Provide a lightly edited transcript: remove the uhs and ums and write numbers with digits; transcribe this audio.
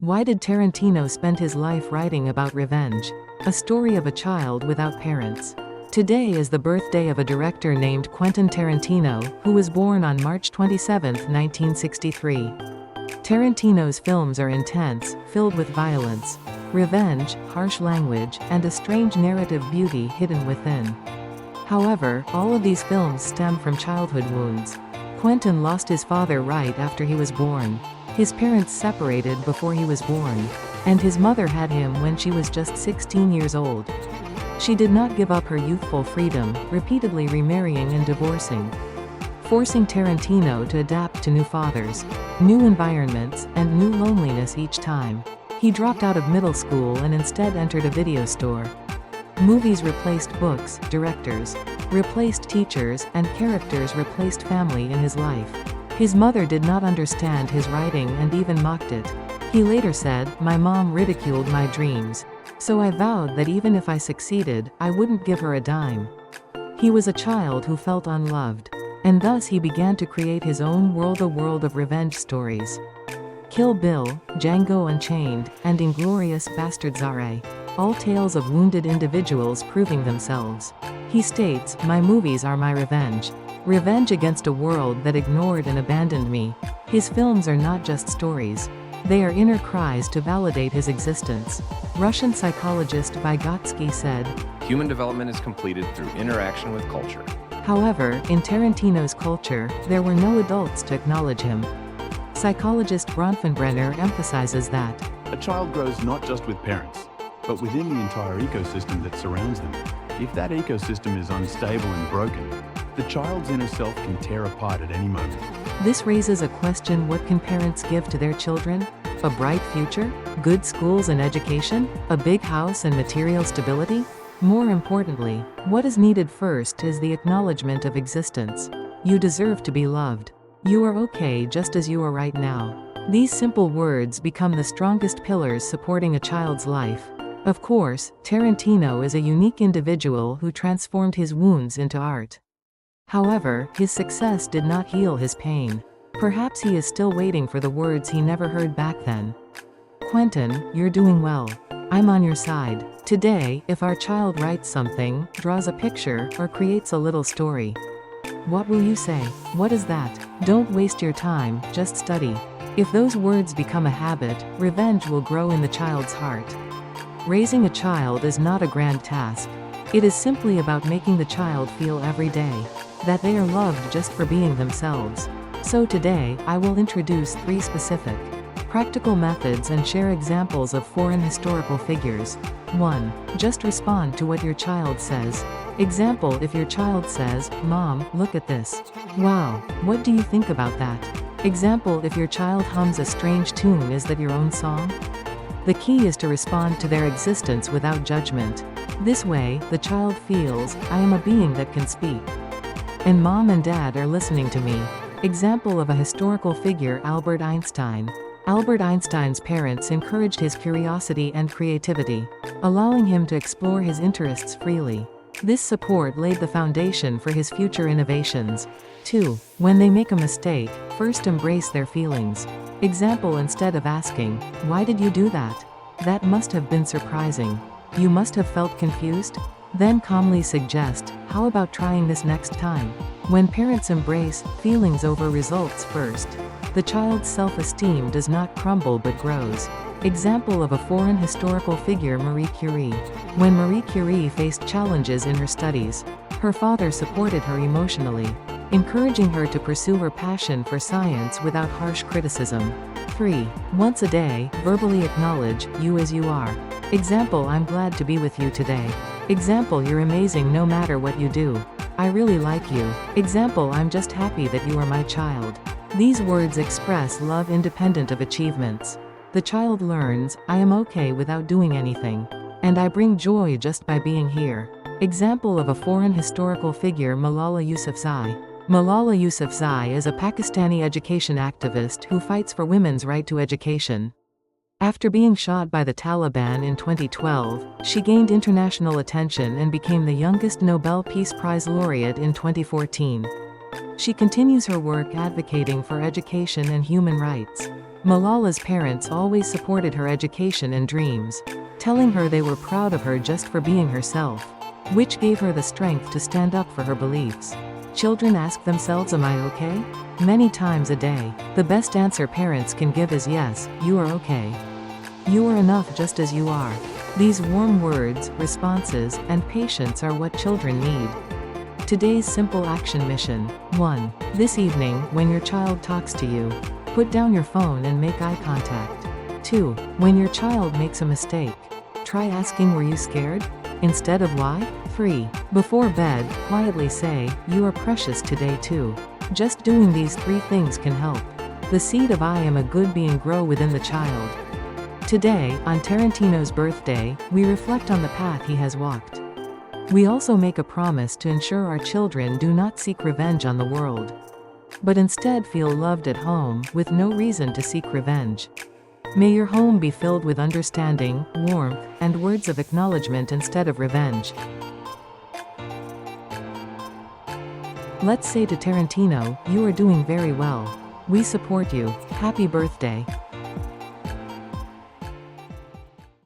Why did Tarantino spend his life writing about revenge? A story of a child without parents. Today is the birthday of a director named Quentin Tarantino, who was born on March 27, 1963. Tarantino's films are intense, filled with violence, revenge, harsh language, and a strange narrative beauty hidden within. However, all of these films stem from childhood wounds. Quentin lost his father right after he was born. His parents separated before he was born, and his mother had him when she was just 16 years old. She did not give up her youthful freedom, repeatedly remarrying and divorcing, forcing Tarantino to adapt to new fathers, new environments, and new loneliness each time. He dropped out of middle school and instead entered a video store. Movies replaced books, directors replaced teachers, and characters replaced family in his life. His mother did not understand his writing and even mocked it. He later said, "My mom ridiculed my dreams. So I vowed that even if I succeeded, I wouldn't give her a dime." He was a child who felt unloved. And thus he began to create his own world, a world of revenge stories. Kill Bill, Django Unchained, and Inglourious Basterds are all tales of wounded individuals proving themselves. He states, "My movies are my revenge. Revenge against a world that ignored and abandoned me." His films are not just stories. They are inner cries to validate his existence. Russian psychologist Vygotsky said, "Human development is completed through interaction with culture." However, in Tarantino's culture, there were no adults to acknowledge him. Psychologist Bronfenbrenner emphasizes that a child grows not just with parents, but within the entire ecosystem that surrounds them. If that ecosystem is unstable and broken, the child's inner self can tear apart at any moment. this raises a question: what can parents give to their children? A bright future? Good schools and education? A big house and material stability? More importantly, what is needed first is the acknowledgement of existence. You deserve to be loved. You are okay just as you are right now. These simple words become the strongest pillars supporting a child's life. Of course, Tarantino is a unique individual who transformed his wounds into art. However, his success did not heal his pain. Perhaps he is still waiting for the words he never heard back then. Quentin, you're doing well. I'm on your side. Today, if our child writes something, draws a picture, or creates a little story, what will you say? What is that? Don't waste your time, just study. If those words become a habit, revenge will grow in the child's heart. Raising a child is not a grand task. It is simply about making the child feel every day that they are loved just for being themselves. So today, I will introduce 3 specific, practical methods and share examples of foreign historical figures. 1. Just respond to what your child says. Example: if your child says, "Mom, look at this. Wow, what do you think about that?" Example: if your child hums a strange tune, is that your own song? The key is to respond to their existence without judgment. This way, the child feels, "I am a being that can speak. And mom and dad are listening to me." Example of a historical figure: Albert Einstein. Albert Einstein's parents encouraged his curiosity and creativity, allowing him to explore his interests freely. This support laid the foundation for his future innovations. 2. When they make a mistake, first embrace their feelings. Example: instead of asking, "Why did you do that? That must have been surprising. You must have felt confused?" Then calmly suggest, "How about trying this next time?" When parents embrace feelings over results first, the child's self-esteem does not crumble but grows. Example of a foreign historical figure: Marie Curie. When Marie Curie faced challenges in her studies, her father supported her emotionally, encouraging her to pursue her passion for science without harsh criticism. 3. Once a day, verbally acknowledge you as you are. Example: I'm glad to be with you today. Example: you're amazing no matter what you do. I really like you. Example: I'm just happy that you are my child. These words express love independent of achievements. The child learns, "I am okay without doing anything. And I bring joy just by being here." Example of a foreign historical figure: Malala Yousafzai. Malala Yousafzai is a Pakistani education activist who fights for women's right to education. After being shot by the Taliban in 2012, she gained international attention and became the youngest Nobel Peace Prize laureate in 2014. She continues her work advocating for education and human rights. Malala's parents always supported her education and dreams, telling her they were proud of her just for being herself, which gave her the strength to stand up for her beliefs. Children ask themselves, am I okay? Many times a day. The best answer parents can give is yes, you are okay. You are enough just as you are. These warm words, responses, and patience are what children need. Today's simple action mission. 1. This evening, when your child talks to you, put down your phone and make eye contact. 2. When your child makes a mistake, try asking, were you scared? Instead of why? 3. Before bed, quietly say, you are precious today too. Just doing these 3 things can help the seed of I am a good being grow within the child. Today, on Tarantino's birthday, we reflect on the path he has walked. We also make a promise to ensure our children do not seek revenge on the world, but instead feel loved at home, with no reason to seek revenge. May your home be filled with understanding, warmth, and words of acknowledgement instead of revenge. Let's say to Tarantino, you are doing very well. We support you. Happy birthday.